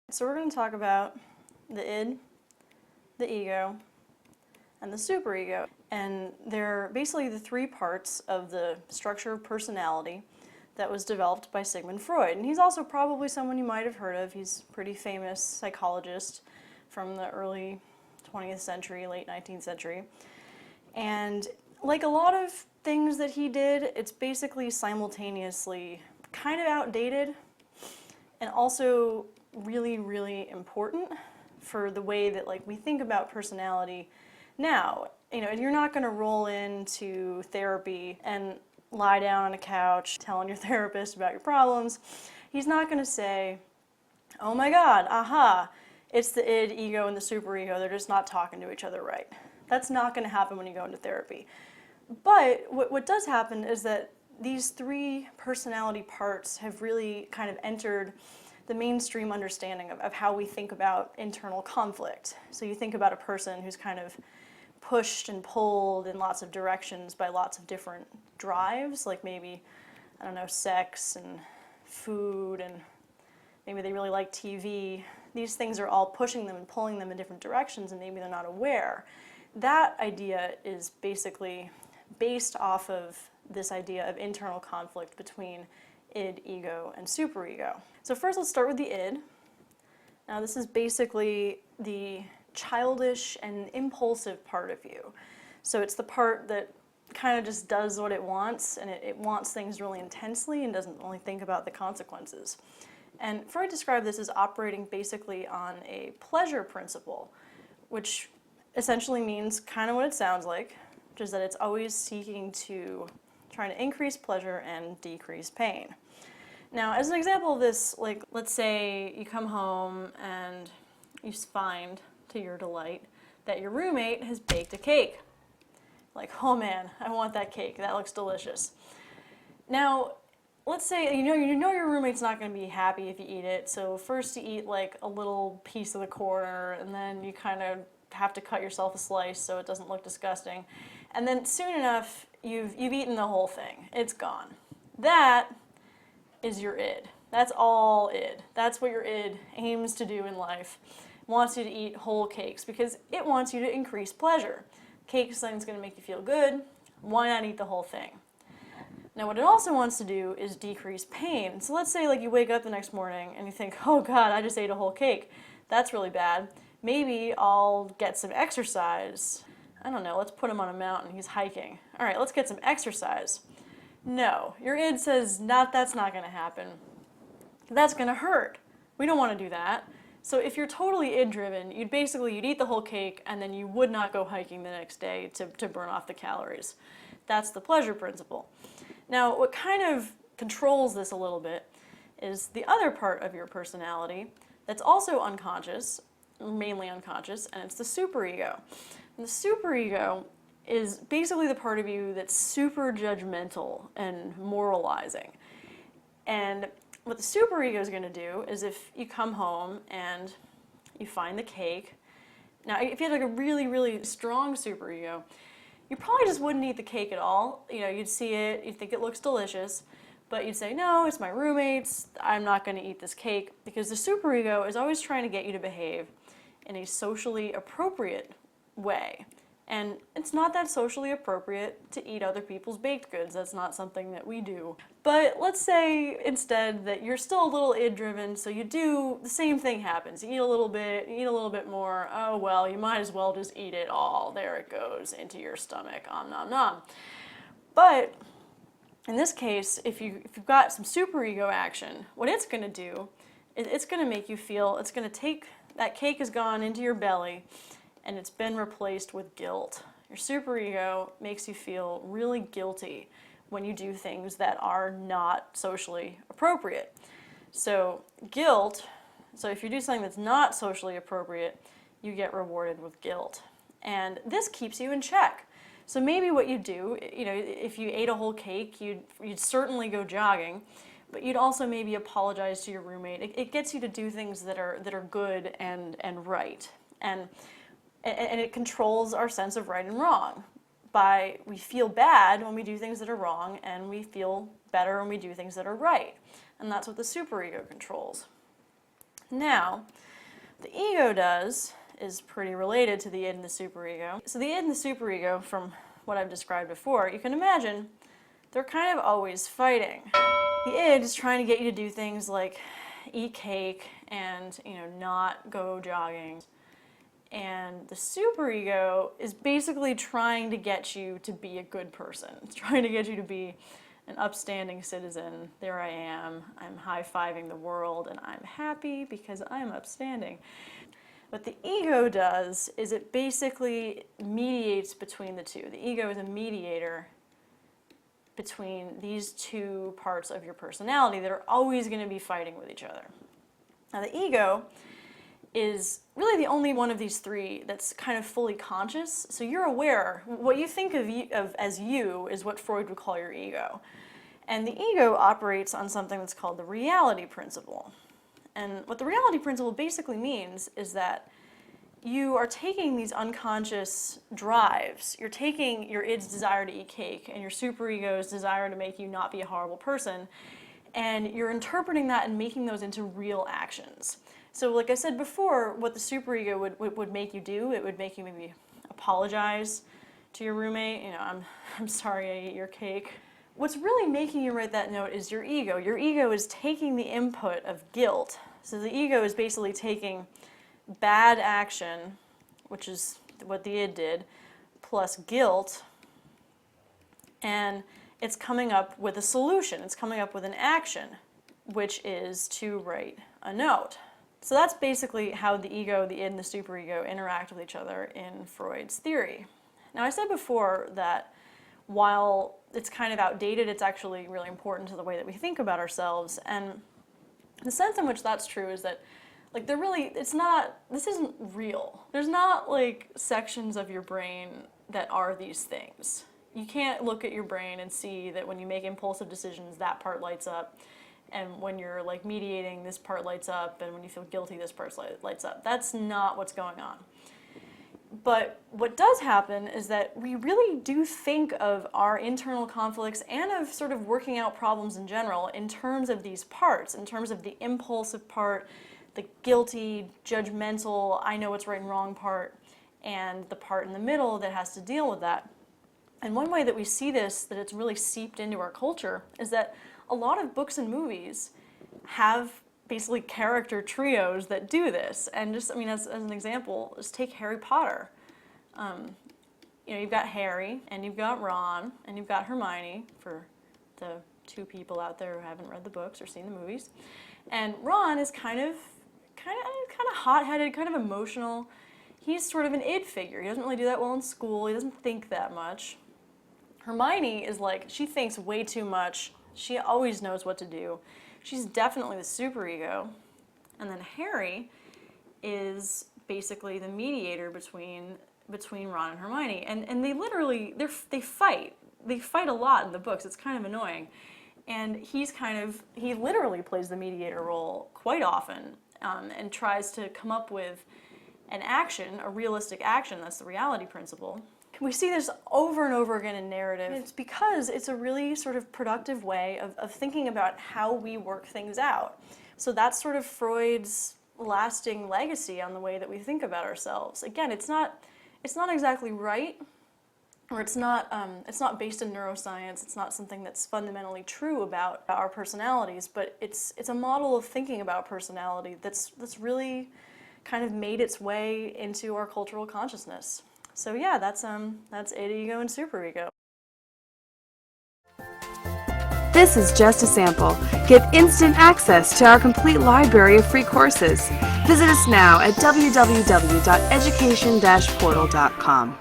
So we're going to talk about the id, the ego, and the superego. And they're basically the three parts of the structure of personality that was developed by Sigmund Freud. And he's also probably someone you might have heard of. He's a pretty famous psychologist from the early 20th century, late 19th century. And like a lot of things that he did, it's basically simultaneously kind of outdated and also really, really important for the way that we think about personality now. You know, you're not going to roll into therapy and lie down on a couch telling your therapist about your problems. He's not going to say, oh my God, aha, it's the id, ego, and the superego. They're just not talking to each other right. That's not going to happen when you go into therapy. But what does happen is that these three personality parts have really kind of entered the mainstream understanding of how we think about internal conflict. So you think about a person who's kind of pushed and pulled in lots of directions by lots of different drives, like maybe, I don't know, sex and food, and maybe they really like TV. These things are all pushing them and pulling them in different directions, and maybe they're not aware. That idea is basically based off of this idea of internal conflict between id, ego, and superego. So first let's start with the id. Now this is basically the childish and impulsive part of you. So it's the part that kind of just does what it wants, and it wants things really intensely and doesn't only think about the consequences. And Freud described this as operating basically on a pleasure principle, which essentially means kind of what it sounds like, which is that it's always seeking to trying to increase pleasure and decrease pain. Now, as an example of this, let's say you come home and you find, to your delight, that your roommate has baked a cake. Like, oh man, I want that cake. That looks delicious. Now, let's say you know your roommate's not going to be happy if you eat it. So first you eat like a little piece of the corner, and then you kind of have to cut yourself a slice so it doesn't look disgusting. And then soon enough, you've eaten the whole thing. It's gone. That is your id. That's all id. That's what your id aims to do in life. It wants you to eat whole cakes because it wants you to increase pleasure. Cake is something that's going to make you feel good. Why not eat the whole thing? Now what it also wants to do is decrease pain. So let's say you wake up the next morning and you think, oh God, I just ate a whole cake. That's really bad. Maybe I'll get some exercise. I don't know, let's put him on a mountain, he's hiking. All right, let's get some exercise. No, your id says, that's not gonna happen. That's gonna hurt. We don't wanna do that. So if you're totally id driven, you'd eat the whole cake and then you would not go hiking the next day to burn off the calories. That's the pleasure principle. Now, what kind of controls this a little bit is the other part of your personality that's also unconscious, mainly unconscious, and it's the superego. And the superego is basically the part of you that's super judgmental and moralizing. And what the superego is going to do is if you come home and you find the cake, now if you had a really, really strong superego, you probably just wouldn't eat the cake at all. You know, you'd see it, you'd think it looks delicious, but you'd say, no, it's my roommate's, I'm not going to eat this cake, because the superego is always trying to get you to behave in a socially appropriate way. And it's not that socially appropriate to eat other people's baked goods. That's not something that we do. But let's say instead that you're still a little id-driven, so you do, the same thing happens. You eat a little bit, you eat a little bit more, oh well, you might as well just eat it all. There it goes into your stomach, om nom nom. But in this case, if you've got some superego action, what it's going to do is it's going to make you feel, it's going to take, that cake has gone into your belly, and it's been replaced with guilt. Your superego makes you feel really guilty when you do things that are not socially appropriate. So guilt, so if you do something that's not socially appropriate, you get rewarded with guilt. And this keeps you in check. So maybe what you do, if you ate a whole cake, you'd certainly go jogging, but you'd also maybe apologize to your roommate. It gets you to do things that are good and right. And it controls our sense of right and wrong. We feel bad when we do things that are wrong, and we feel better when we do things that are right. And that's what the superego controls. Now, the ego is pretty related to the id and the superego. So the id and the superego, from what I've described before, you can imagine they're kind of always fighting. The id is trying to get you to do things like eat cake and, not go jogging. And the superego is basically trying to get you to be a good person. It's trying to get you to be an upstanding citizen. There I am. I'm high-fiving the world, and I'm happy because I'm upstanding. What the ego does is it basically mediates between the two. The ego is a mediator between these two parts of your personality that are always going to be fighting with each other. Now, the ego is really the only one of these three that's kind of fully conscious. So you're aware. What you think of as you is what Freud would call your ego. And the ego operates on something that's called the reality principle. And what the reality principle basically means is that you are taking these unconscious drives. You're taking your id's desire to eat cake and your superego's desire to make you not be a horrible person, and you're interpreting that and making those into real actions. So like I said before, what the superego would make you do, it would make you maybe apologize to your roommate. I'm sorry I ate your cake. What's really making you write that note is your ego. Your ego is taking the input of guilt. So the ego is basically taking bad action, which is what the id did, plus guilt, and it's coming up with a solution. It's coming up with an action, which is to write a note. So that's basically how the ego, the id, and the superego interact with each other in Freud's theory. Now, I said before that while it's kind of outdated, it's actually really important to the way that we think about ourselves. And the sense in which that's true is that, this isn't real. There's not sections of your brain that are these things. You can't look at your brain and see that when you make impulsive decisions, that part lights up. And when you're mediating, this part lights up, and when you feel guilty, this part lights up. That's not what's going on. But what does happen is that we really do think of our internal conflicts and of sort of working out problems in general in terms of these parts, in terms of the impulsive part, the guilty, judgmental, I know what's right and wrong part, and the part in the middle that has to deal with that. And one way that we see this, that it's really seeped into our culture, is that a lot of books and movies have basically character trios that do this. And just, as an example, just take Harry Potter. You've got Harry, and you've got Ron, and you've got Hermione, for the two people out there who haven't read the books or seen the movies. And Ron is kind of hot-headed, kind of emotional. He's sort of an id figure. He doesn't really do that well in school. He doesn't think that much. Hermione is she thinks way too much. She always knows what to do. She's definitely the superego. And then Harry is basically the mediator between Ron and Hermione. And they literally, they fight. They fight a lot in the books. It's kind of annoying. And he literally plays the mediator role quite often, and tries to come up with an action, a realistic action. That's the reality principle. We see this over and over again in narrative. It's because it's a really sort of productive way of thinking about how we work things out. So that's sort of Freud's lasting legacy on the way that we think about ourselves. Again, it's not exactly right, or it's not based in neuroscience. It's not something that's fundamentally true about our personalities, but it's a model of thinking about personality that's really kind of made its way into our cultural consciousness. So yeah, that's id, ego, and superego. This is just a sample. Get instant access to our complete library of free courses. Visit us now at www.education-portal.com.